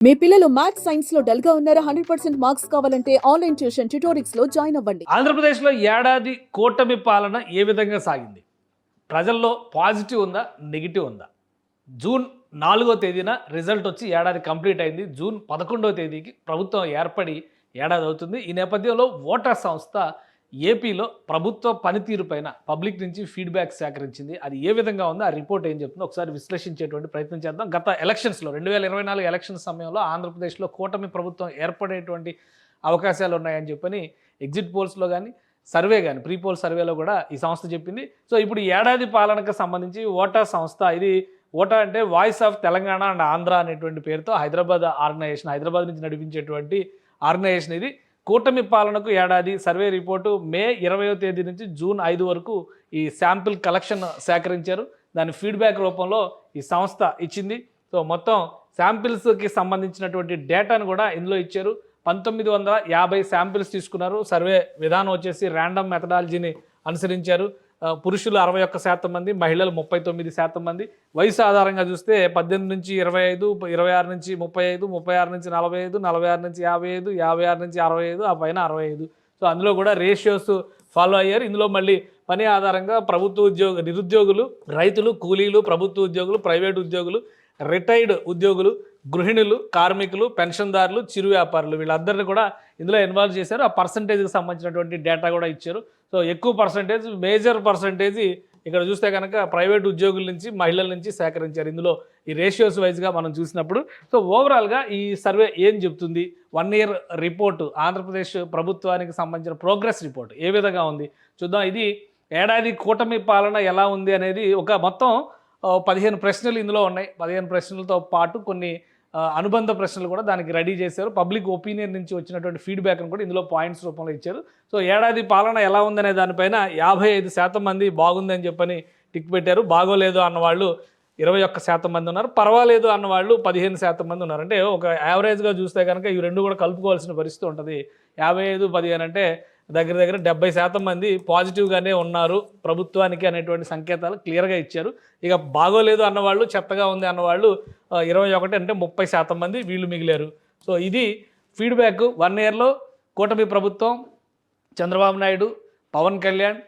మీ పిల్లలు maths science లో dull గా ఉన్నారా? 100% మార్క్స్ కావాలంటే ఆన్లైన్ ట్యూషన్ ట్యుటోరిక్స్ లో జాయిన్ అవ్వండి. ఆంధ్రప్రదేశ్లో ఏడాది కూటమి పాలన ఏ విధంగా సాగింది? ప్రజల్లో పాజిటివ్ ఉందా? నెగిటివ్ ఉందా? జూన్ 4వ తేదీన రిజల్ట్ వచ్చి ఏడాది కంప్లీట్ అయింది. జూన్ 11వ తేదీకి ప్రభుత్వం ఏర్పడి ఏడాది అవుతుంది. ఈ నేపథ్యంలో ఓటర్ సంస్థ ఏపీలో ప్రభుత్వ పనితీరు పైన పబ్లిక్ నుంచి ఫీడ్బ్యాక్ సేకరించింది. అది ఏ విధంగా ఉందో ఆ రిపోర్ట్ ఏం చెప్తుందో ఒకసారి విశ్లేషించేటువంటి ప్రయత్నం చేద్దాం. గత ఎలక్షన్స్లో 2024 ఎలక్షన్ సమయంలో ఆంధ్రప్రదేశ్లో కూటమి ప్రభుత్వం ఏర్పడేటువంటి అవకాశాలు ఉన్నాయని చెప్పని ఎగ్జిట్ పోల్స్లో కానీ సర్వే కానీ ప్రీ పోల్ సర్వేలో కూడా ఈ సంస్థ చెప్పింది. సో ఇప్పుడు ఏడాది పాలనకు సంబంధించి ఓటా సంస్థ, ఇది ఓటా అంటే voice of Telangana and Andhra అనేటువంటి పేరుతో హైదరాబాద్ ఆర్గనైజేషన్, హైదరాబాద్ నుంచి నడిపించేటువంటి ఆర్గనైజేషన్ ఇది. కూటమి పాలనకు ఏడాది సర్వే రిపోర్టు మే 20వ తేదీ నుంచి జూన్ 5 వరకు ఈ శాంపిల్ కలెక్షన్ సేకరించారు. దాని ఫీడ్బ్యాక్ రూపంలో ఈ సంస్థ ఇచ్చింది. సో మొత్తం శాంపిల్స్కి సంబంధించినటువంటి డేటాను కూడా ఇందులో ఇచ్చారు. 1950 శాంపిల్స్ తీసుకున్నారు. సర్వే విధానం వచ్చేసి ర్యాండమ్ మెథడాలజీని అనుసరించారు. పురుషులు 61% మంది, మహిళలు 39% మంది. వయసు ఆధారంగా చూస్తే 18 నుంచి 25, 26 నుంచి 35, 36 నుంచి 45, 46 నుంచి 55, 56 నుంచి 65, ఆ పైన 65. సో అందులో కూడా రేషియోస్ ఫాలో అయ్యారు. ఇందులో మళ్ళీ పని ఆధారంగా ప్రభుత్వ నిరుద్యోగులు, రైతులు, కూలీలు, ప్రభుత్వ ఉద్యోగులు, ప్రైవేట్ ఉద్యోగులు, రిటైర్డ్ ఉద్యోగులు, గృహిణులు, కార్మికులు, పెన్షన్దారులు, చిరు వ్యాపారులు, వీళ్ళందరినీ కూడా ఇందులో ఇన్వాల్వ్ చేశారు. ఆ పర్సంటేజ్కి సంబంధించినటువంటి డేటా కూడా ఇచ్చారు. సో ఎక్కువ పర్సంటేజ్, మేజర్ పర్సంటేజ్ ఇక్కడ చూస్తే కనుక ప్రైవేట్ ఉద్యోగుల నుంచి, మహిళల నుంచి సేకరించారు. ఇందులో ఈ రేషియోస్ వైజ్గా మనం చూసినప్పుడు. సో ఓవరాల్గా ఈ సర్వే ఏం చెప్తుంది? 1 ఇయర్ రిపోర్టు, ఆంధ్రప్రదేశ్ ప్రభుత్వానికి సంబంధించిన ప్రోగ్రెస్ రిపోర్ట్ ఏ విధంగా ఉంది చూద్దాం. ఇది ఏడాది కూటమి పాలన ఎలా ఉంది అనేది ఒక మొత్తం 15 ప్రశ్నలు ఇందులో ఉన్నాయి. 15 ప్రశ్నలతో పాటు కొన్ని అనుబంధ ప్రశ్నలు కూడా దానికి రెడీ చేశారు. పబ్లిక్ ఒపీనియన్ నుంచి వచ్చినటువంటి ఫీడ్బ్యాక్ను కూడా ఇందులో పాయింట్స్ రూపంలో ఇచ్చారు. సో ఏడాది పాలన ఎలా ఉందనే దానిపైన 55% మంది బాగుందని చెప్పని టిక్ పెట్టారు. బాగోలేదు అన్నవాళ్ళు 21% మంది ఉన్నారు. పర్వాలేదు అన్నవాళ్ళు 15% మంది ఉన్నారు. అంటే ఒక యావరేజ్గా చూస్తే కనుక ఇవి రెండు కూడా కలుపుకోవాల్సిన పరిస్థితి ఉంటుంది. 55, 15 అంటే దగ్గర దగ్గర 70% మంది పాజిటివ్గానే ఉన్నారు ప్రభుత్వానికి అనేటువంటి సంకేతాలు క్లియర్గా ఇచ్చారు. ఇక బాగోలేదు అన్నవాళ్ళు, చెత్తగా ఉంది అన్నవాళ్ళు 21 అంటే 30% మంది వీళ్ళు మిగిలారు. సో ఇది ఫీడ్బ్యాక్. 1 ఇయర్లో కూటమి ప్రభుత్వం, చంద్రబాబు నాయుడు, పవన్ కళ్యాణ్,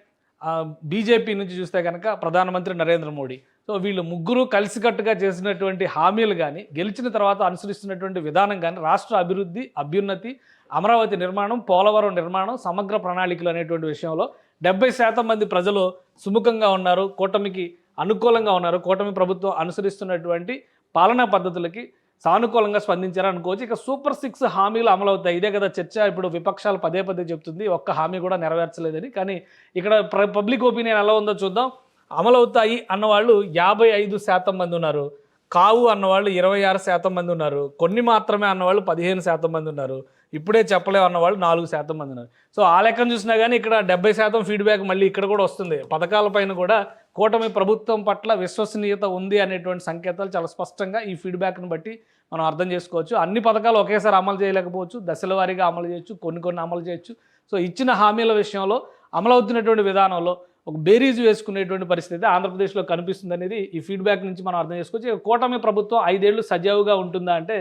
బీజేపీ నుంచి చూస్తే కనుక ప్రధానమంత్రి నరేంద్ర మోడీ. సో వీళ్ళు ముగ్గురు కలిసికట్టుగా చేసినటువంటి హామీలు కానీ, గెలిచిన తర్వాత అనుసరిస్తున్నటువంటి విధానం కానీ, రాష్ట్ర అభివృద్ధి, అభ్యున్నతి, అమరావతి నిర్మాణం, పోలవరం నిర్మాణం, సమగ్ర ప్రణాళికలు అనేటువంటి విషయంలో 70% మంది ప్రజలు సుముఖంగా ఉన్నారు, కూటమికి అనుకూలంగా ఉన్నారు. కూటమి ప్రభుత్వం అనుసరిస్తున్నటువంటి పాలనా పద్ధతులకి సానుకూలంగా స్పందించారు అనుకోవచ్చు. ఇక సూపర్ 6 హామీలు అమలవుతాయి. ఇదే కదా చర్చ. ఇప్పుడు విపక్షాలు పదే చెప్తుంది ఒక్క హామీ కూడా నెరవేర్చలేదని. కానీ ఇక్కడ పబ్లిక్ ఒపీనియన్ ఎలా ఉందో చూద్దాం. అమలవుతాయి అన్నవాళ్ళు 55% మంది ఉన్నారు. కావు అన్నవాళ్ళు 26% మంది ఉన్నారు. కొన్ని మాత్రమే అన్నవాళ్ళు 15% మంది ఉన్నారు. ఇప్పుడే చెప్పలేము అన్నవాళ్ళు 4% మంది ఉన్నారు. సో ఆ లెక్కను చూసినా కానీ ఇక్కడ 70% ఫీడ్బ్యాక్ మళ్ళీ ఇక్కడ కూడా వస్తుంది. పథకాలపైన కూడా కూటమి ప్రభుత్వం పట్ల విశ్వసనీయత ఉంది అనేటువంటి సంకేతాలు చాలా స్పష్టంగా ఈ ఫీడ్బ్యాక్ను బట్టి మనం అర్థం చేసుకోవచ్చు. అన్ని పథకాలు ఒకేసారి అమలు చేయలేకపోవచ్చు, దశల వారీగా అమలు చేయొచ్చు, కొన్ని అమలు చేయొచ్చు. సో ఇచ్చిన హామీల విషయంలో అమలవుతున్నటువంటి విధానంలో ఒక బేరీజు వేసుకునేటువంటి పరిస్థితి ఆంధ్రప్రదేశ్లో కనిపిస్తుంది అనేది ఈ ఫీడ్బ్యాక్ నుంచి మనం అర్థం చేసుకోవచ్చు. కూటమి ప్రభుత్వం 5 ఏళ్ళు సజావుగా ఉంటుందా అంటే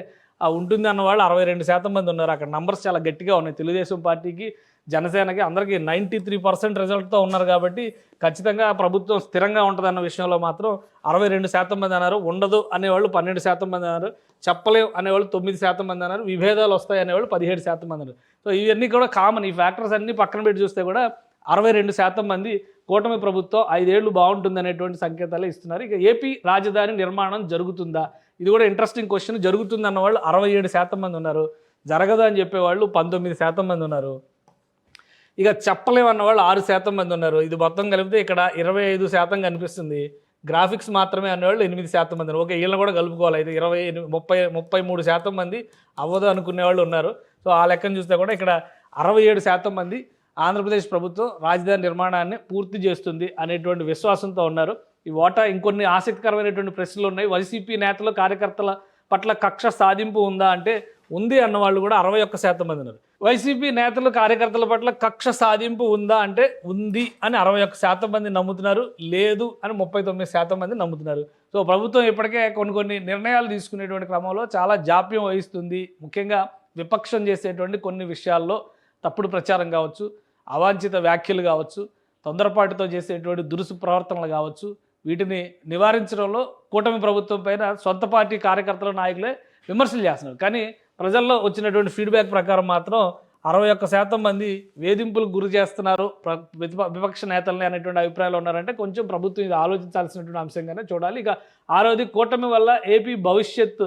ఉంటుంది అన్న వాళ్ళు 62% మంది ఉన్నారు. అక్కడ నంబర్స్ చాలా గట్టిగా ఉన్నాయి. తెలుగుదేశం పార్టీకి, జనసేనకి అందరికీ 93% రిజల్ట్తో ఉన్నారు. కాబట్టి ఖచ్చితంగా ప్రభుత్వం స్థిరంగా ఉంటుందన్న విషయంలో మాత్రం 62% మంది అన్నారు. ఉండదు అనేవాళ్ళు 12% మంది అన్నారు. చెప్పలేం అనేవాళ్ళు 9% మంది అన్నారు. విభేదాలు వస్తాయి అనేవాళ్ళు 17% మంది అన్నారు. సో ఇవన్నీ కూడా కామన్. ఈ ఫ్యాక్టర్స్ అన్నీ పక్కన పెట్టి చూస్తే కూడా 62% మంది కూటమి ప్రభుత్వం 5 ఏళ్ళు బాగుంటుంది అనేటువంటి సంకేతాలే ఇస్తున్నారు. ఇక ఏపీ రాజధాని నిర్మాణం జరుగుతుందా? ఇది కూడా ఇంట్రెస్టింగ్ క్వశ్చన్. జరుగుతుంది అన్నవాళ్ళు 67% మంది ఉన్నారు. జరగదు అని చెప్పేవాళ్ళు 19% మంది ఉన్నారు. ఇక చెప్పలేమన్న వాళ్ళు 6% మంది ఉన్నారు. ఇది మొత్తం కలిపితే ఇక్కడ 25% కనిపిస్తుంది. గ్రాఫిక్స్ మాత్రమే అనేవాళ్ళు 8% మంది ఉన్నారు. ఓకే, వీళ్ళని కూడా కలుపుకోవాలి. అయితే 33% మంది అవ్వదు అనుకునే వాళ్ళు ఉన్నారు. సో ఆ లెక్కను చూస్తే కూడా ఇక్కడ 67% మంది ఆంధ్రప్రదేశ్ ప్రభుత్వం రాజధాని నిర్మాణాన్ని పూర్తి చేస్తుంది అనేటువంటి విశ్వాసంతో ఉన్నారు. ఈ ఓటా ఇంకొన్ని ఆసక్తికరమైనటువంటి ప్రశ్నలు ఉన్నాయి. వైసీపీ నేతలు, కార్యకర్తల పట్ల కక్ష సాధింపు ఉందా అంటే ఉంది అన్నవాళ్ళు కూడా 61% మంది ఉన్నారు. వైసీపీ నేతలు, కార్యకర్తల పట్ల కక్ష సాధింపు ఉందా అంటే ఉంది అని 61% మంది నమ్ముతున్నారు. లేదు అని 39% మంది నమ్ముతున్నారు. సో ప్రభుత్వం ఇప్పటికే కొన్ని నిర్ణయాలు తీసుకునేటువంటి క్రమంలో చాలా జాప్యం వహిస్తుంది. ముఖ్యంగా విపక్షం చేసేటువంటి కొన్ని విషయాల్లో తప్పుడు ప్రచారం కావచ్చు, అవాంఛిత వ్యాఖ్యలు కావచ్చు, తొందరపాటుతో చేసేటువంటి దురుసు ప్రవర్తనలు కావచ్చు, వీటిని నివారించడంలో కూటమి ప్రభుత్వం పైన సొంత పార్టీ కార్యకర్తల నాయకులే విమర్శలు చేస్తున్నారు. కానీ ప్రజల్లో వచ్చినటువంటి ఫీడ్బ్యాక్ ప్రకారం మాత్రం 61% మంది వేధింపులకు గురి చేస్తున్నారు విపక్ష నేతల్ని అనేటువంటి అభిప్రాయాలు ఉన్నారంటే కొంచెం ప్రభుత్వం ఇది ఆలోచించాల్సినటువంటి అంశంగానే చూడాలి. ఇక ఆరోది కూటమి వల్ల ఏపీ భవిష్యత్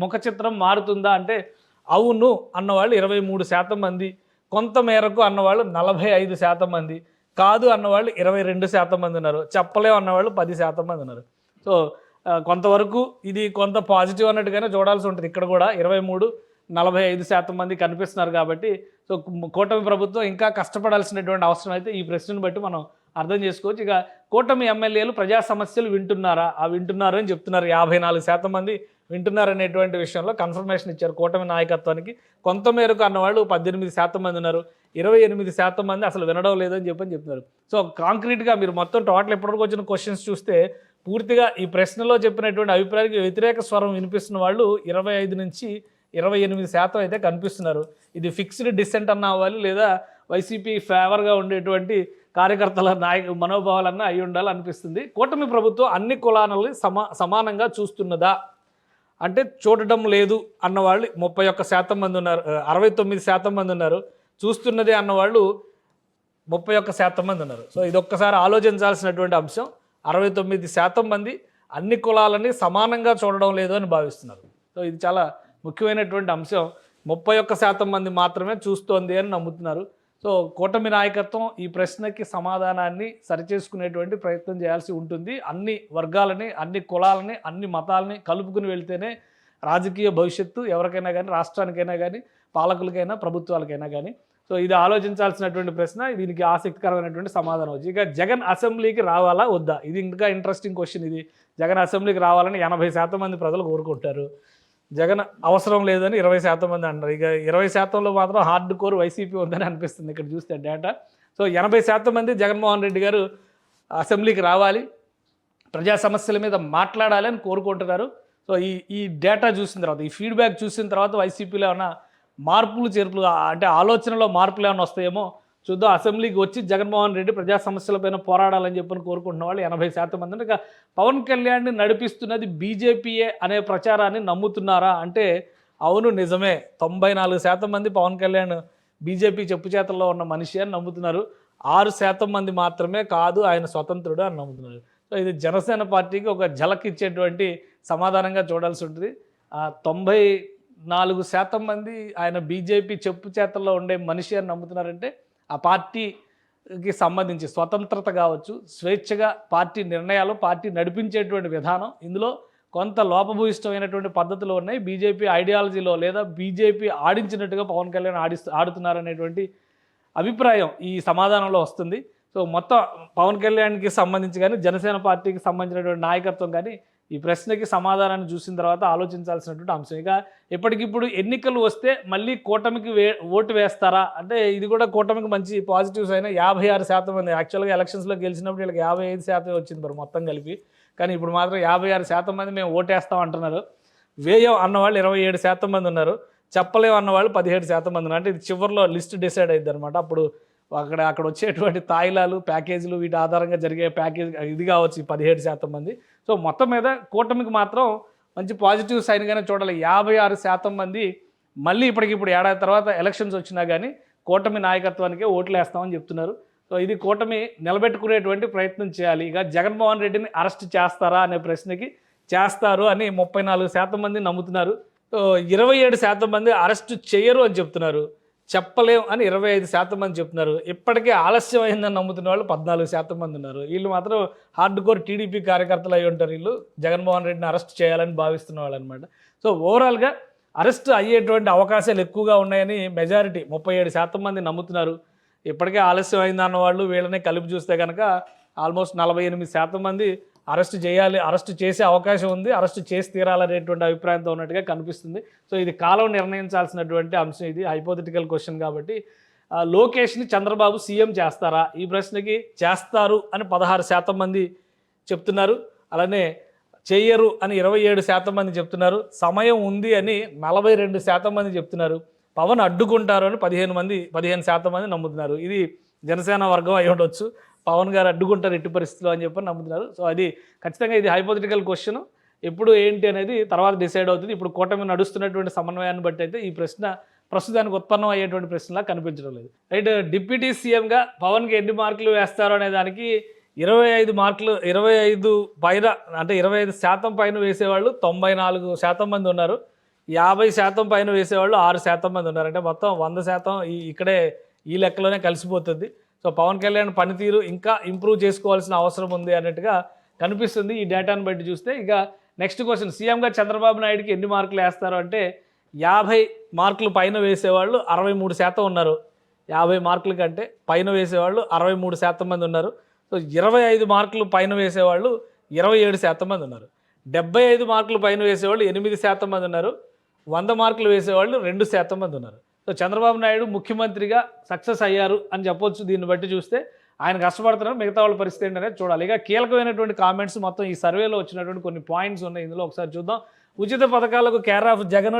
ముఖ చిత్రం మారుతుందా అంటే అవును అన్నవాళ్ళు 23% మంది, కొంత మేరకు అన్నవాళ్ళు 45% మంది, కాదు అన్నవాళ్ళు 22% మంది ఉన్నారు, చెప్పలేం అన్నవాళ్ళు 10% మంది ఉన్నారు. సో కొంతవరకు ఇది కొంత పాజిటివ్ అన్నట్టుగానే చూడాల్సి ఉంటుంది. ఇక్కడ కూడా 45% మంది కనిపిస్తున్నారు కాబట్టి సో కూటమి ప్రభుత్వం ఇంకా కష్టపడాల్సినటువంటి అవసరం అయితే ఈ ప్రశ్నను బట్టి మనం అర్థం చేసుకోవచ్చు. ఇక కూటమి ఎమ్మెల్యేలు ప్రజా సమస్యలు వింటున్నారా? వింటున్నారు అని చెప్తున్నారు. 54% మంది వింటున్నారనేటువంటి విషయంలో కన్ఫర్మేషన్ ఇచ్చారు కూటమి నాయకత్వానికి. కొంతమేరకు అన్నవాళ్ళు 18% మంది ఉన్నారు, 28% మంది అసలు వినడం లేదని చెప్తున్నారు. సో కాంక్రీట్గా మీరు మొత్తం టోటల్ ఇప్పటివరకు వచ్చిన క్వశ్చన్స్ చూస్తే పూర్తిగా ఈ ప్రశ్నలో చెప్పినటువంటి అభిప్రాయానికి వ్యతిరేక స్వరం వినిపిస్తున్న వాళ్ళు 25 నుంచి 28% అయితే కనిపిస్తున్నారు. ఇది ఫిక్స్డ్ డిసెంట్ అన్న అవ్వాలి, లేదా వైసీపీ ఫేవర్గా ఉండేటువంటి కార్యకర్తల మనోభావాలన్నా అయి ఉండాలి అనిపిస్తుంది. కూటమి ప్రభుత్వం అన్ని కులాలని సమానంగా చూస్తున్నదా అంటే చూడటం లేదు అన్నవాళ్ళు 31% మంది ఉన్నారు, 69% మంది ఉన్నారు. చూస్తున్నదే అన్నవాళ్ళు 31% మంది ఉన్నారు. సో ఇది ఒక్కసారి ఆలోచించాల్సినటువంటి అంశం. 69% మంది అన్ని కులాలని సమానంగా చూడడం లేదు అని భావిస్తున్నారు. సో ఇది చాలా ముఖ్యమైనటువంటి అంశం. 31% మంది మాత్రమే చూస్తోంది అని నమ్ముతున్నారు. సో కూటమి నాయకత్వం ఈ ప్రశ్నకి సమాధానాన్ని సరిచేసుకునేటువంటి ప్రయత్నం చేయాల్సి ఉంటుంది. అన్ని వర్గాలని, అన్ని కులాలని, అన్ని మతాలని కలుపుకుని వెళ్తేనే రాజకీయ భవిష్యత్తు ఎవరికైనా కానీ, రాష్ట్రానికైనా కానీ, పాలకులకైనా, ప్రభుత్వాలకైనా కానీ. సో ఇది ఆలోచించాల్సినటువంటి ప్రశ్న. దీనికి ఆసక్తికరమైనటువంటి సమాధానం వచ్చి ఇక జగన్ అసెంబ్లీకి రావాలా వద్దా? ఇది ఇంకా ఇంట్రెస్టింగ్ క్వశ్చన్. ఇది జగన్ అసెంబ్లీకి రావాలని 80% మంది ప్రజలు కోరుకుంటారు. జగన్ అవసరం లేదని 20% మంది అంటారు. ఇక 20%లో మాత్రం హార్డ్ కోర్ వైసీపీ ఉందని అనిపిస్తుంది ఇక్కడ చూస్తే డేటా. సో 80% మంది జగన్మోహన్ రెడ్డి గారు అసెంబ్లీకి రావాలి, ప్రజా సమస్యల మీద మాట్లాడాలి అని కోరుకుంటున్నారు. సో ఈ డేటా చూసిన తర్వాత, ఈ ఫీడ్బ్యాక్ చూసిన తర్వాత వైసీపీలో ఏమైనా మార్పులు చేర్పులు అంటే ఆలోచనలో మార్పులు ఏమైనా వస్తాయేమో చూద్దాం. అసెంబ్లీకి వచ్చి జగన్మోహన్ రెడ్డి ప్రజా సమస్యలపైన పోరాడాలని చెప్పని కోరుకుంటున్న వాళ్ళు 80% మంది. ఇక పవన్ కళ్యాణ్ని నడిపిస్తున్నది బీజేపీయే అనే ప్రచారాన్ని నమ్ముతున్నారా అంటే అవును నిజమే. 94% మంది పవన్ కళ్యాణ్ బీజేపీ చెప్పు చేతల్లో ఉన్న మనిషి అని నమ్ముతున్నారు. 6% మంది మాత్రమే కాదు ఆయన స్వతంత్రుడు అని నమ్ముతున్నారు. సో ఇది జనసేన పార్టీకి ఒక ఝలక్ ఇచ్చేటువంటి సమాధానంగా చూడాల్సి ఉంటుంది. 94% మంది ఆయన బీజేపీ చెప్పు చేతల్లో ఉండే మనిషి అని నమ్ముతున్నారంటే ఆ పార్టీకి సంబంధించి స్వతంత్రత కావచ్చు, స్వేచ్ఛగా పార్టీ నిర్ణయాలు, పార్టీ నడిపించేటువంటి విధానం, ఇందులో కొంత లోపభూయిష్టమైనటువంటి పద్ధతులు ఉన్నాయి. బీజేపీ ఐడియాలజీలో లేదా బీజేపీ ఆడించినట్టుగా పవన్ కళ్యాణ్ ఆడుతున్నారనేటువంటి అభిప్రాయం ఈ సమాధానంలో వస్తుంది. సో మొత్తం పవన్ కళ్యాణ్కి సంబంధించి కానీ, జనసేన పార్టీకి సంబంధించినటువంటి నాయకత్వం కానీ ఈ ప్రశ్నకి సమాధానాన్ని చూసిన తర్వాత ఆలోచించాల్సినటువంటి అంశం. ఇక ఎప్పటికిప్పుడు ఎన్నికలు వస్తే మళ్ళీ కూటమికి ఓటు వేస్తారా అంటే ఇది కూడా కూటమికి మంచి పాజిటివ్స్ అయినా. 56% మంది యాక్చువల్గా ఎలక్షన్స్లో గెలిచినప్పుడు వీళ్ళకి 55% వచ్చింది మరి మొత్తం కలిపి. కానీ ఇప్పుడు మాత్రం 56% మంది మేము ఓటేస్తాం అంటున్నారు. వేయం అన్నవాళ్ళు 27% మంది ఉన్నారు, చెప్పలేము అన్నవాళ్ళు 17% మంది ఉన్నారు. అంటే ఇది చివరిలో లిస్ట్ డిసైడ్ అయ్యింది అనమాట. అప్పుడు అక్కడ వచ్చేటువంటి తాయిలాలు, ప్యాకేజీలు వీటి ఆధారంగా జరిగే ప్యాకేజ్ ఇది కావచ్చు 17% మంది. సో మొత్తం మీద కూటమికి మాత్రం మంచి పాజిటివ్ సైన్గానే చూడాలి. 56% మంది మళ్ళీ ఇప్పటికిప్పుడు ఏడాది తర్వాత ఎలక్షన్స్ వచ్చినా కానీ కూటమి నాయకత్వానికే ఓట్లు వేస్తామని చెప్తున్నారు. సో ఇది కూటమి నిలబెట్టుకునేటువంటి ప్రయత్నం చేయాలి. ఇక జగన్మోహన్ రెడ్డిని అరెస్ట్ చేస్తారా అనే ప్రశ్నకి చేస్తారు అని 34% మంది నమ్ముతున్నారు. సో 27% మంది అరెస్ట్ చేయరు అని చెప్తున్నారు. చెప్పలేం అని 25% మంది చెప్తున్నారు. ఇప్పటికే ఆలస్యం అయిందని నమ్ముతున్న వాళ్ళు 14% మంది ఉన్నారు. వీళ్ళు మాత్రం హార్డ్ కోర్ టీడీపీ కార్యకర్తలు అయి ఉంటారు. వీళ్ళు జగన్మోహన్ రెడ్డిని అరెస్ట్ చేయాలని భావిస్తున్న వాళ్ళు అనమాట. సో ఓవరాల్గా అరెస్ట్ అయ్యేటువంటి అవకాశాలు ఎక్కువగా ఉన్నాయని మెజారిటీ 37% మంది నమ్ముతున్నారు. ఇప్పటికే ఆలస్యం అయిందన్న వాళ్ళు వీళ్ళని కలిపి చూస్తే కనుక ఆల్మోస్ట్ 48% మంది అరెస్ట్ చేయాలి, అరెస్ట్ చేసే అవకాశం ఉంది, అరెస్ట్ చేసి తీరాలనేటువంటి అభిప్రాయంతో ఉన్నట్టుగా కనిపిస్తుంది. సో ఇది కాలం నిర్ణయించాల్సినటువంటి అంశం. ఇది హైపోథెటికల్ క్వశ్చన్ కాబట్టి లోకేష్ని చంద్రబాబు సీఎం చేస్తారా? ఈ ప్రశ్నకి చేస్తారు అని 16% మంది చెప్తున్నారు. అలానే చెయ్యరు అని 27% మంది చెప్తున్నారు. సమయం ఉంది అని 42% మంది చెప్తున్నారు. పవన్ అడ్డుకుంటారు అని 15% మంది నమ్ముతున్నారు. ఇది జనసేన వర్గం అయి ఉండొచ్చు. పవన్ గారు అడ్డుకుంటారు ఎట్టి పరిస్థితుల్లో అని చెప్పి నమ్ముతున్నారు. సో అది ఖచ్చితంగా ఇది హైపోథెటికల్ క్వశ్చన్. ఎప్పుడు ఏంటి అనేది తర్వాత డిసైడ్ అవుతుంది. ఇప్పుడు కూటమి నడుస్తున్నటువంటి సమన్వయాన్ని బట్టి అయితే ఈ ప్రశ్న ప్రస్తుతానికి ఉత్పన్నం అయ్యేటువంటి ప్రశ్నలా కనిపించడం లేదు. రైట్, డిప్యూటీ సీఎంగా పవన్కి ఎన్ని మార్కులు వేస్తారు అనే దానికి 25 మార్కులు 25 పైన అంటే 25% పైన వేసేవాళ్ళు 94% మంది ఉన్నారు. 50% పైన వేసేవాళ్ళు 6% మంది ఉన్నారు. అంటే మొత్తం 100% ఇక్కడే ఈ లెక్కలోనే కలిసిపోతుంది. సో పవన్ కళ్యాణ్ పనితీరు ఇంకా ఇంప్రూవ్ చేసుకోవాల్సిన అవసరం ఉంది అన్నట్టుగా కనిపిస్తుంది ఈ డేటాను బట్టి చూస్తే. ఇక నెక్స్ట్ క్వశ్చన్, సీఎంగా చంద్రబాబు నాయుడుకి ఎన్ని మార్కులు వేస్తారు అంటే 50 మార్కులు పైన వేసేవాళ్ళు 63% ఉన్నారు. 50 మార్కుల కంటే పైన వేసేవాళ్ళు 63% మంది ఉన్నారు. సో 25 మార్కులు పైన వేసేవాళ్ళు 27% మంది ఉన్నారు. 75 మార్కులు పైన వేసేవాళ్ళు 8% మంది ఉన్నారు. 100 మార్కులు వేసేవాళ్ళు 2% మంది ఉన్నారు. సో చంద్రబాబు నాయుడు ముఖ్యమంత్రిగా సక్సెస్ అయ్యారు అని చెప్పొచ్చు. దీన్ని బట్టి చూస్తే ఆయన కష్టపడుతున్నారు, మిగతా వాళ్ళ పరిస్థితి ఏంటనేది చూడాలి. ఇక కీలకమైనటువంటి కామెంట్స్ మొత్తం ఈ సర్వేలో వచ్చినటువంటి కొన్ని పాయింట్స్ ఉన్నాయి. ఇందులో ఒకసారి చూద్దాం. ఉచిత పథకాలకు కేర్ ఆఫ్ జగన్,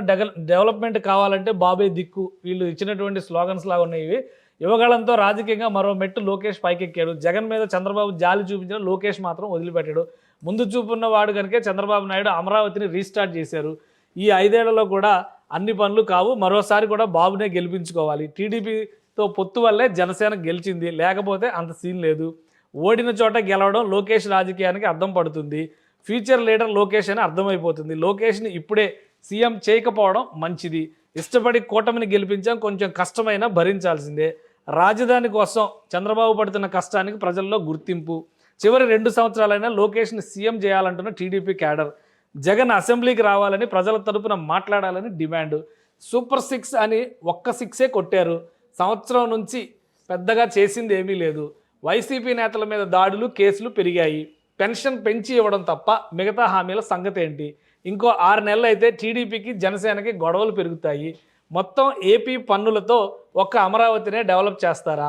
డెవలప్మెంట్ కావాలంటే బాబే దిక్కు, వీళ్ళు ఇచ్చినటువంటి స్లోగన్స్ లాగా ఉన్నాయి ఇవి. యువగళంతో రాజకీయంగా మరో మెట్టు లోకేష్ పైకెక్కాడు. జగన్ మీద చంద్రబాబు జాలి చూపించిన లోకేష్ మాత్రం వదిలిపెట్టాడు. ముందు చూపున్న వాడు కనుకే చంద్రబాబు నాయుడు అమరావతిని రీస్టార్ట్ చేశారు. ఈ 5 ఏళ్లలో కూడా అన్ని పనులు కావు, మరోసారి కూడా బాబునే గెలిపించుకోవాలి. టీడీపీతో పొత్తు వల్లే జనసేన గెలిచింది, లేకపోతే అంత సీన్ లేదు. ఓడిన చోట గెలవడం లోకేష్ రాజకీయానికి అర్థం పడుతుంది. ఫ్యూచర్ లీడర్ లోకేష్ అని అర్థమైపోతుంది. లోకేష్ని ఇప్పుడే సీఎం చేయకపోవడం మంచిది. ఇష్టపడి కూటమిని గెలిపించాం, కొంచెం కష్టమైనా భరించాల్సిందే. రాజధాని కోసం చంద్రబాబు పడుతున్న కష్టానికి ప్రజల్లో గుర్తింపు. చివరి 2 సంవత్సరాలైనా లోకేష్ని సీఎం చేయాలంటున్న టీడీపీ క్యాడర్. జగన్ అసెంబ్లీకి రావాలని ప్రజల తరపున మాట్లాడాలని డిమాండ్. సూపర్ 6 అని ఒక్క 6ఏ కొట్టారు. సంవత్సరం నుంచి పెద్దగా చేసింది ఏమీ లేదు. వైసీపీ నేతల మీద దాడులు, కేసులు పెరిగాయి. పెన్షన్ పెంచి ఇవ్వడం తప్ప మిగతా హామీల సంగతి ఏంటి? ఇంకో 6 నెలలు అయితే టీడీపీకి జనసేనకి గొడవలు పెరుగుతాయి. మొత్తం ఏపీ పన్నులతో ఒక్క అమరావతినే డెవలప్ చేస్తారా?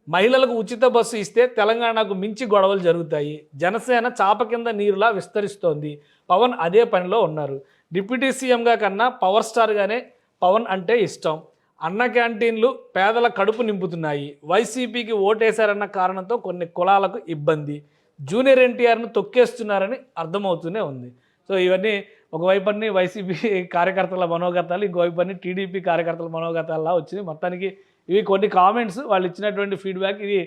మహిళలకు ఉచిత బస్సు ఇస్తే తెలంగాణకు మించి గొడవలు జరుగుతాయి. జనసేన చాప కింద నీరులా విస్తరిస్తోంది. పవన్ అదే పనిలో ఉన్నారు. డిప్యూటీ సీఎంగా కన్నా పవర్ స్టార్గానే పవన్ అంటే ఇష్టం. అన్న క్యాంటీన్లు పేదల కడుపు నింపుతున్నాయి. వైసీపీకి ఓటేశారన్న కారణంతో కొన్ని కులాలకు ఇబ్బంది. జూనియర్ ఎన్టీఆర్ను తొక్కేస్తున్నారని అర్థమవుతూనే ఉంది. సో ఇవన్నీ ఒకవైపు అన్ని వైసీపీ కార్యకర్తల మనోగతాలు, ఇంకోవైపు అన్ని టీడీపీ కార్యకర్తల మనోగతాల్లా వచ్చింది. మొత్తానికి ఇవి కొన్ని కామెంట్స్, వాళ్ళు ఇచ్చినటువంటి ఫీడ్బ్యాక్. ఇది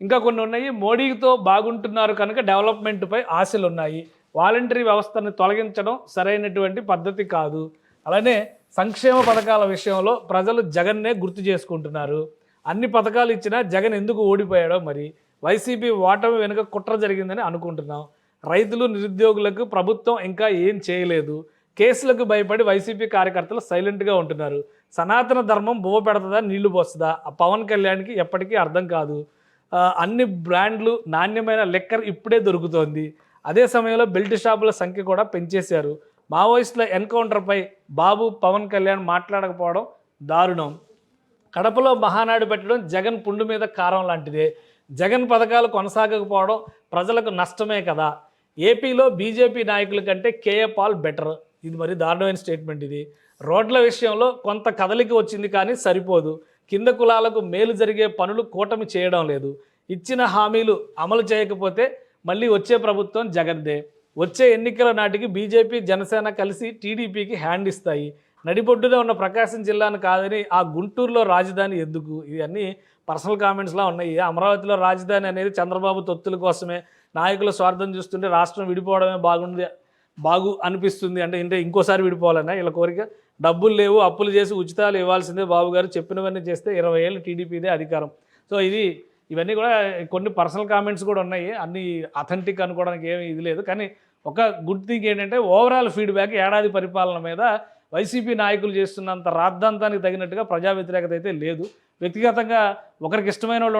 ఇంకా కొన్ని ఉన్నాయి. మోడీతో బాగుంటున్నారు కనుక డెవలప్మెంట్పై ఆశలు ఉన్నాయి. వాలంటరీ వ్యవస్థను తొలగించడం సరైనటువంటి పద్ధతి కాదు. అలానే సంక్షేమ పథకాల విషయంలో ప్రజలు జగన్నే గుర్తు చేసుకుంటున్నారు. అన్ని పథకాలు ఇచ్చినా జగన్ ఎందుకు ఓడిపోయాడో మరి. వైసీపీ ఓటమి వెనుక కుట్ర జరిగిందని అనుకుంటున్నాం. రైతులు, నిరుద్యోగులకు ప్రభుత్వం ఇంకా ఏం చేయలేదు. కేసులకు భయపడి వైసీపీ కార్యకర్తలు సైలెంట్గా ఉంటున్నారు. సనాతన ధర్మం బువ్వ పెడుతుందా, నీళ్లు పోస్తుందా? పవన్ కళ్యాణ్కి ఎప్పటికీ అర్థం కాదు. అన్ని బ్రాండ్లు, నాణ్యమైన లెక్కర్ ఇప్పుడే దొరుకుతోంది. అదే సమయంలో బెల్ట్ షాపుల సంఖ్య కూడా పెంచేశారు. మావోయిస్టుల ఎన్కౌంటర్పై బాబు, పవన్ కళ్యాణ్ మాట్లాడకపోవడం దారుణం. కడపలో మహానాడు పెట్టడం జగన్ పుండు మీద కారం లాంటిదే. జగన్ పథకాలు కొనసాగకపోవడం ప్రజలకు నష్టమే కదా. ఏపీలో బీజేపీ నాయకుల కంటే కేఏ పాల్ బెటర్. ఇది మరి దారుణమైన స్టేట్మెంట్ ఇది. రోడ్ల విషయంలో కొంత కదలిక వచ్చింది కానీ సరిపోదు. కింద కులాలకు మేలు జరిగే పనులు కూటమి చేయడం లేదు. ఇచ్చిన హామీలు అమలు చేయకపోతే మళ్ళీ వచ్చే ప్రభుత్వం జగన్దే. వచ్చే ఎన్నికల నాటికి బీజేపీ, జనసేన కలిసి టీడీపీకి హ్యాండ్ ఇస్తాయి. నడిబొడ్డున ఉన్న ప్రకాశం జిల్లాను కాదని ఆ గుంటూరులో రాజధాని ఎందుకు? ఇవన్నీ పర్సనల్ కామెంట్స్లా ఉన్నాయి. అమరావతిలో రాజధాని అనేది చంద్రబాబు తొత్తుల కోసమే. నాయకుల స్వార్థం చూస్తుంటే రాష్ట్రం విడిపోవడమే బాగు అనిపిస్తుంది. అంటే ఇంకోసారి విడిపోవాలన్నా వీళ్ళ కోరిక. డబ్బులు లేవు, అప్పులు చేసి ఉచితాలు ఇవ్వాల్సిందే బాబు గారు, చెప్పినవన్నీ చేస్తే 20 ఏళ్ళు టీడీపీదే అధికారం. సో ఇవన్నీ కూడా కొన్ని పర్సనల్ కామెంట్స్ కూడా ఉన్నాయి. అన్ని అథెంటిక్ అనుకోవడానికి ఏమీ ఇది లేదు. కానీ ఒక గుడ్ థింగ్ ఏంటంటే ఓవరాల్ ఫీడ్బ్యాక్ ఏడాది పరిపాలన మీద వైసీపీ నాయకులు చేస్తున్నంత రాద్ధాంతానికి తగినట్టుగా ప్రజా వ్యతిరేకత అయితే లేదు. వ్యక్తిగతంగా ఒకరికి ఇష్టమైన వాళ్ళు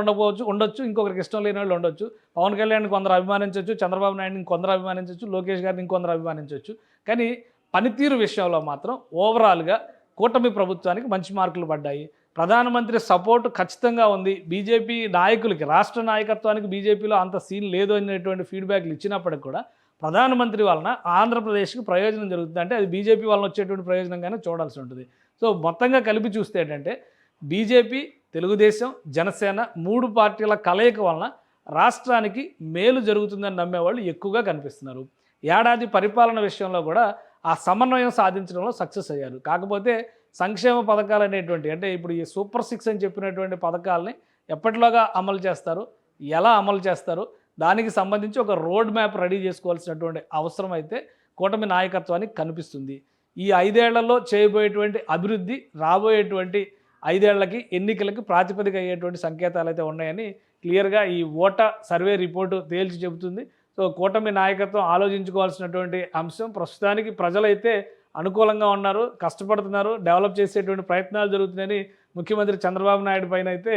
ఉండొచ్చు, ఇంకొకరికి ఇష్టం లేని వాళ్ళు ఉండొచ్చు. పవన్ కళ్యాణ్ని కొందరు అభిమానించవచ్చు, చంద్రబాబు నాయుడిని కొందరు అభిమానించవచ్చు, లోకేష్ గారిని ఇంకొందరు అభిమానించవచ్చు. కానీ పనితీరు విషయంలో మాత్రం ఓవరాల్గా కూటమి ప్రభుత్వానికి మంచి మార్కులు పడ్డాయి. ప్రధానమంత్రి సపోర్ట్ ఖచ్చితంగా ఉంది. బీజేపీ నాయకులకి, రాష్ట్ర నాయకత్వానికి బీజేపీలో అంత సీన్ లేదు అనేటువంటి ఫీడ్బ్యాక్లు ఇచ్చినప్పటికి కూడా ప్రధానమంత్రి వలన ఆంధ్రప్రదేశ్కి ప్రయోజనం జరుగుతుంది అంటే అది బీజేపీ వలన వచ్చేటువంటి ప్రయోజనంగానే చూడాల్సి ఉంటుంది. సో మొత్తంగా కలిపి చూస్తే ఏంటంటే బీజేపీ, తెలుగుదేశం, జనసేన 3 పార్టీల కలయిక వలన రాష్ట్రానికి మేలు జరుగుతుందని నమ్మేవాళ్ళు ఎక్కువగా కనిపిస్తున్నారు. ఏడాది పరిపాలన విషయంలో కూడా ఆ సమన్వయం సాధించడంలో సక్సెస్ అయ్యారు. కాకపోతే సంక్షేమ పథకాలు అనేటువంటి అంటే ఇప్పుడు ఈ సూపర్ 6 అని చెప్పినటువంటి పథకాలని ఎప్పటిలోగా అమలు చేస్తారు, ఎలా అమలు చేస్తారు, దానికి సంబంధించి ఒక రోడ్ మ్యాప్ రెడీ చేసుకోవాల్సినటువంటి అవసరం అయితే కూటమి నాయకత్వానికి కనిపిస్తుంది. ఈ 5 ఏళ్లలో చేయబోయేటువంటి అభివృద్ధి రాబోయేటువంటి 5 ఏళ్లకి ఎన్నికలకి ప్రాతిపదిక అయ్యేటువంటి సంకేతాలు అయితే ఉన్నాయని క్లియర్గా ఈ ఓటా సర్వే రిపోర్టు తేల్చి చెబుతుంది. సో కూటమి నాయకత్వం ఆలోచించుకోవాల్సినటువంటి అంశం ప్రస్తుతానికి ప్రజలైతే అనుకూలంగా ఉన్నారు, కష్టపడుతున్నారు, డెవలప్ చేసేటువంటి ప్రయత్నాలు జరుగుతున్నాయని ముఖ్యమంత్రి చంద్రబాబు నాయుడు పైన అయితే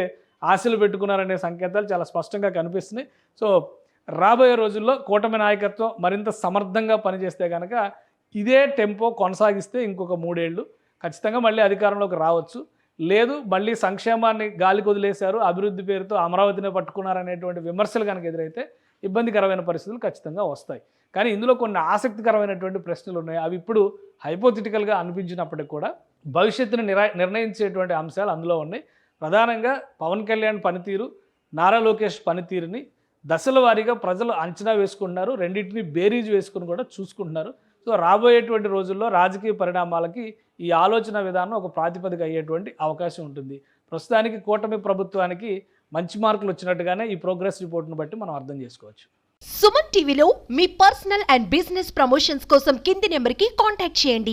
ఆశలు పెట్టుకున్నారనే సంకేతాలు చాలా స్పష్టంగా కనిపిస్తున్నాయి. సో రాబోయే రోజుల్లో కూటమి నాయకత్వం మరింత సమర్థంగా పనిచేస్తే కనుక ఇదే టెంపో కొనసాగిస్తే ఇంకొక 3 ఏళ్ళు ఖచ్చితంగా మళ్ళీ అధికారంలోకి రావచ్చు. లేదు మళ్ళీ సంక్షేమాన్ని గాలికి వదిలేశారు, అభివృద్ధి పేరుతో అమరావతినే పట్టుకున్నారనేటువంటి విమర్శలు కనుక ఎదురైతే ఇబ్బందికరమైన పరిస్థితులు ఖచ్చితంగా వస్తాయి. కానీ ఇందులో కొన్ని ఆసక్తికరమైనటువంటి ప్రశ్నలు ఉన్నాయి. అవి ఇప్పుడు హైపోథెటికల్గా అనిపించినప్పటికీ కూడా భవిష్యత్తును నిర్ణయించేటువంటి అంశాలు అందులో ఉన్నాయి. ప్రధానంగా పవన్ కళ్యాణ్ పనితీరు, నారా లోకేష్ పనితీరుని దశల వారీగా ప్రజలు అంచనా వేసుకుంటున్నారు, రెండింటిని బేరీజ్ వేసుకుని కూడా చూసుకుంటున్నారు. సో రాబోయేటువంటి రోజుల్లో రాజకీయ పరిణామాలకి ఈ ఆలోచన విధానం ఒక ప్రాతిపదిక అయ్యేటువంటి అవకాశం ఉంటుంది. ప్రస్తుతానికి కూటమి ప్రభుత్వానికి మంచి మార్కులు వచ్చినట్టుగానే ఈ ప్రోగ్రెస్ రిపోర్ట్ను బట్టి మనం అర్థం చేసుకోవచ్చు. సుమన్ టీవీలో మీ పర్సనల్ అండ్ బిజినెస్ ప్రమోషన్స్ కోసం కింది నెంబర్కి కాంటాక్ట్ చేయండి.